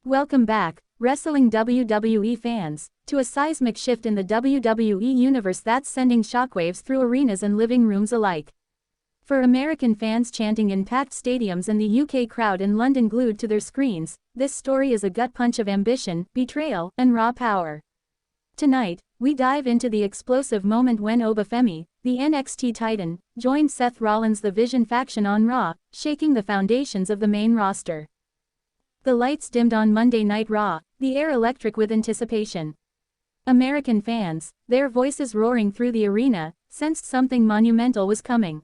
Welcome back, wrestling WWE fans, to a seismic shift in the WWE universe that's sending shockwaves through arenas and living rooms alike. For American fans chanting in packed stadiums and the UK crowd in London glued to their screens, this story is a gut punch of ambition, betrayal, and raw power. Tonight, we dive into the explosive moment when Oba Fami, the NXT Titan, joined Seth Rollins' The Vision faction on Raw, shaking the foundations of the main roster. The lights dimmed on Monday Night Raw, the air electric with anticipation. American fans, their voices roaring through the arena, sensed something monumental was coming.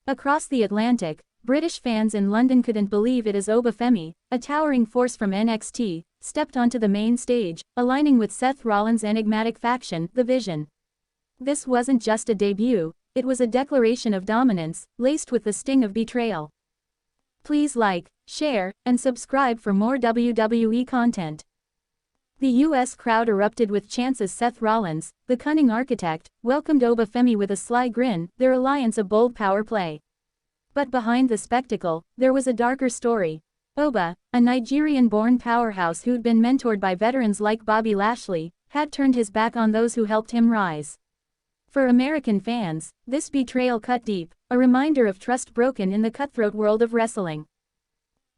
Across the Atlantic, British fans in London couldn't believe it as Oba Fami, a towering force from NXT, stepped onto the main stage, aligning with Seth Rollins' enigmatic faction, The Vision. This wasn't just a debut, it was a declaration of dominance, laced with the sting of betrayal. Please like, share, and subscribe for more WWE content. The US crowd erupted with chants as Seth Rollins, the cunning architect, welcomed Oba Fami with a sly grin, their alliance a bold power play. But behind the spectacle, there was a darker story. Oba, a Nigerian-born powerhouse who'd been mentored by veterans like Bobby Lashley, had turned his back on those who helped him rise. For American fans, this betrayal cut deep, a reminder of trust broken in the cutthroat world of wrestling.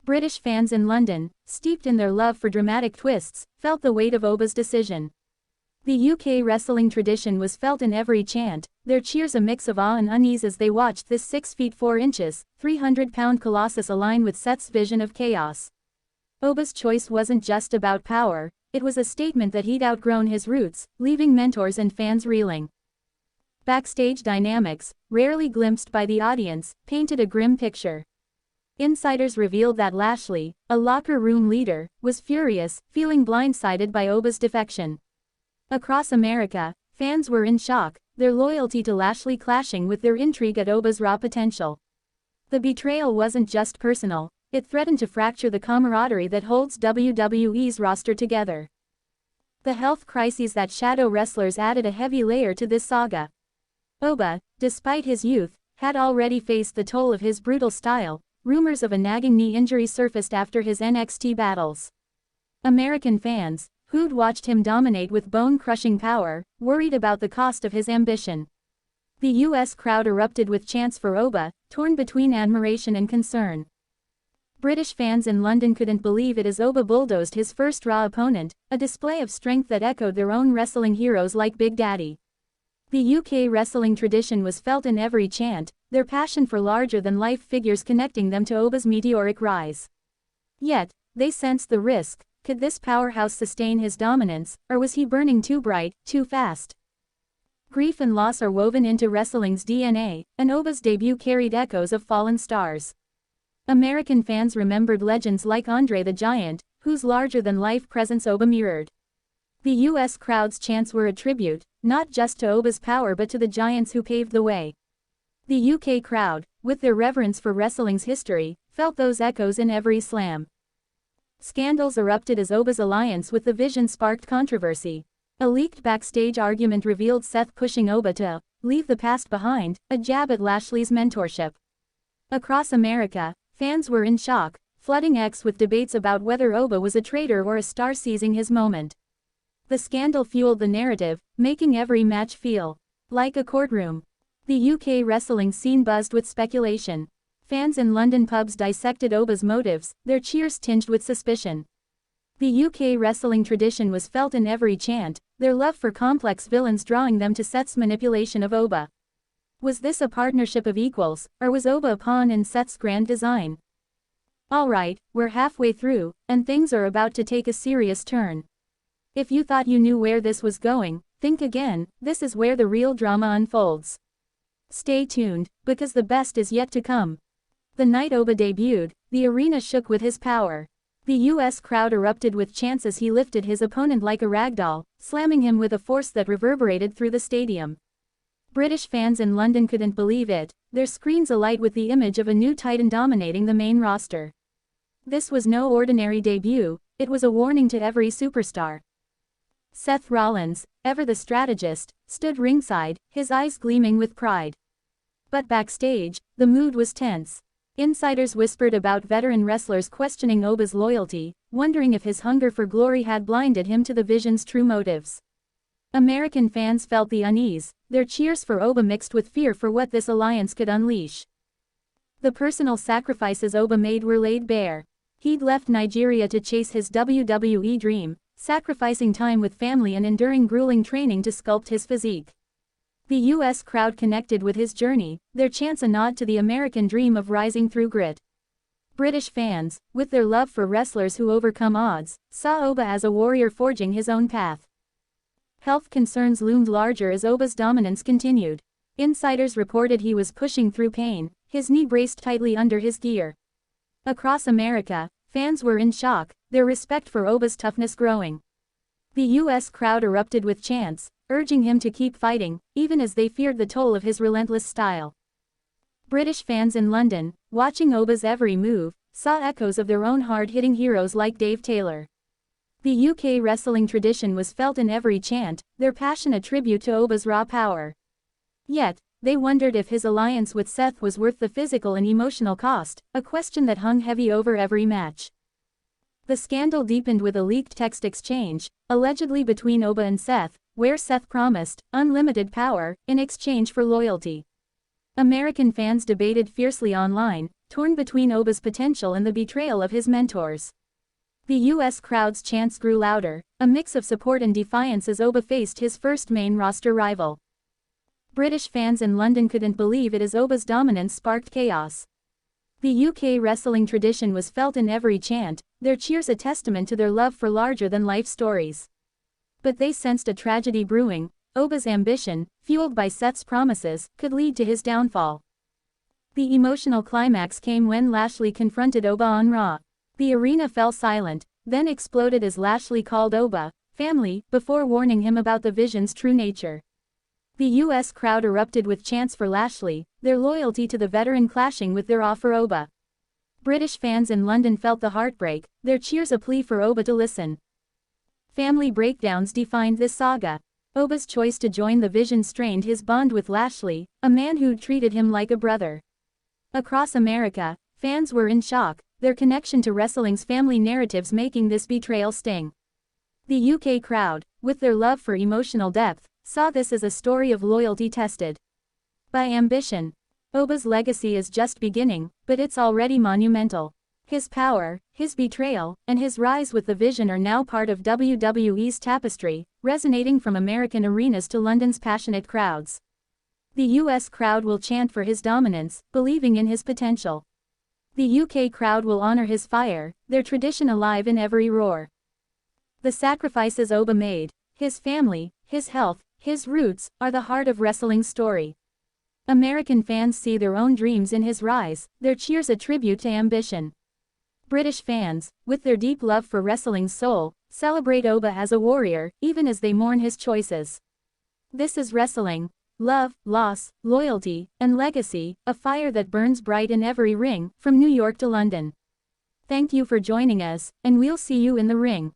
British fans in London, steeped in their love for dramatic twists, felt the weight of Oba's decision. The UK wrestling tradition was felt in every chant, their cheers a mix of awe and unease as they watched this 6 feet 4 inches, 300-pound colossus align with Seth's vision of chaos. Oba's choice wasn't just about power, it was a statement that he'd outgrown his roots, leaving mentors and fans reeling. Backstage dynamics, rarely glimpsed by the audience, painted a grim picture. Insiders revealed that Lashley, a locker room leader, was furious, feeling blindsided by Oba's defection. Across America, fans were in shock, their loyalty to Lashley clashing with their intrigue at Oba's raw potential. The betrayal wasn't just personal, it threatened to fracture the camaraderie that holds WWE's roster together. The health crises that shadow wrestlers added a heavy layer to this saga. Oba, despite his youth, had already faced the toll of his brutal style. Rumors of a nagging knee injury surfaced after his NXT battles. American fans, who'd watched him dominate with bone-crushing power, worried about the cost of his ambition. The US crowd erupted with chants for Oba, torn between admiration and concern. British fans in London couldn't believe it as Oba bulldozed his first Raw opponent, a display of strength that echoed their own wrestling heroes like Big Daddy. The UK wrestling tradition was felt in every chant, their passion for larger-than-life figures connecting them to Oba's meteoric rise. Yet, they sensed the risk. Could this powerhouse sustain his dominance, or was he burning too bright, too fast? Grief and loss are woven into wrestling's DNA, and Oba's debut carried echoes of fallen stars. American fans remembered legends like Andre the Giant, whose larger-than-life presence Oba mirrored. The US crowd's chants were a tribute, not just to Oba's power but to the giants who paved the way. The UK crowd, with their reverence for wrestling's history, felt those echoes in every slam. Scandals erupted as Oba's alliance with The Vision sparked controversy. A leaked backstage argument revealed Seth pushing Oba to leave the past behind, a jab at Lashley's mentorship. Across America, fans were in shock, flooding X with debates about whether Oba was a traitor or a star seizing his moment. The scandal fueled the narrative, making every match feel like a courtroom. The UK wrestling scene buzzed with speculation. Fans in London pubs dissected Oba's motives, their cheers tinged with suspicion. The UK wrestling tradition was felt in every chant, their love for complex villains drawing them to Seth's manipulation of Oba. Was this a partnership of equals, or was Oba a pawn in Seth's grand design? Alright, we're halfway through, and things are about to take a serious turn. If you thought you knew where this was going, think again, this is where the real drama unfolds. Stay tuned, because the best is yet to come. The night Oba debuted, the arena shook with his power. The US crowd erupted with chants as he lifted his opponent like a ragdoll, slamming him with a force that reverberated through the stadium. British fans in London couldn't believe it, their screens alight with the image of a new titan dominating the main roster. This was no ordinary debut, it was a warning to every superstar. Seth Rollins, ever the strategist, stood ringside, his eyes gleaming with pride. But backstage, the mood was tense. Insiders whispered about veteran wrestlers questioning Oba's loyalty, wondering if his hunger for glory had blinded him to the Vision's true motives. American fans felt the unease, their cheers for Oba mixed with fear for what this alliance could unleash. The personal sacrifices Oba made were laid bare. He'd left Nigeria to chase his WWE dream, sacrificing time with family and enduring grueling training to sculpt his physique. The US crowd connected with his journey, their chants a nod to the American dream of rising through grit. British fans, with their love for wrestlers who overcome odds, saw Oba as a warrior forging his own path. Health concerns loomed larger as Oba's dominance continued. Insiders reported he was pushing through pain, his knee braced tightly under his gear. Across America, fans were in shock, their respect for Oba's toughness growing. The US crowd erupted with chants, urging him to keep fighting, even as they feared the toll of his relentless style. British fans in London, watching Oba's every move, saw echoes of their own hard-hitting heroes like Dave Taylor. The UK wrestling tradition was felt in every chant, their passion a tribute to Oba's raw power. Yet, they wondered if his alliance with Seth was worth the physical and emotional cost, a question that hung heavy over every match. The scandal deepened with a leaked text exchange, allegedly between Oba and Seth, where Seth promised unlimited power in exchange for loyalty. American fans debated fiercely online, torn between Oba's potential and the betrayal of his mentors. The US crowd's chants grew louder, a mix of support and defiance as Oba faced his first main roster rival. British fans in London couldn't believe it as Oba's dominance sparked chaos. The UK wrestling tradition was felt in every chant, their cheers a testament to their love for larger-than-life stories. But they sensed a tragedy brewing. Oba's ambition, fueled by Seth's promises, could lead to his downfall. The emotional climax came when Lashley confronted Oba on Raw. The arena fell silent, then exploded as Lashley called Oba family, before warning him about the Vision's true nature. The US crowd erupted with chants for Lashley, their loyalty to the veteran clashing with their awe for Oba. British fans in London felt the heartbreak, their cheers a plea for Oba to listen. Family breakdowns defined this saga. Oba's choice to join the Vision strained his bond with Lashley, a man who'd treated him like a brother. Across America, fans were in shock, their connection to wrestling's family narratives making this betrayal sting. The UK crowd, with their love for emotional depth, saw this as a story of loyalty tested by ambition. Oba's legacy is just beginning, but it's already monumental. His power, his betrayal, and his rise with the Vision are now part of WWE's tapestry, resonating from American arenas to London's passionate crowds. The US crowd will chant for his dominance, believing in his potential. The UK crowd will honor his fire, their tradition alive in every roar. The sacrifices Oba made, his family, his health, his roots, are the heart of wrestling's story. American fans see their own dreams in his rise, their cheers a tribute to ambition. British fans, with their deep love for wrestling's soul, celebrate Oba as a warrior, even as they mourn his choices. This is wrestling. Love, loss, loyalty, and legacy, a fire that burns bright in every ring, from New York to London. Thank you for joining us, and we'll see you in the ring.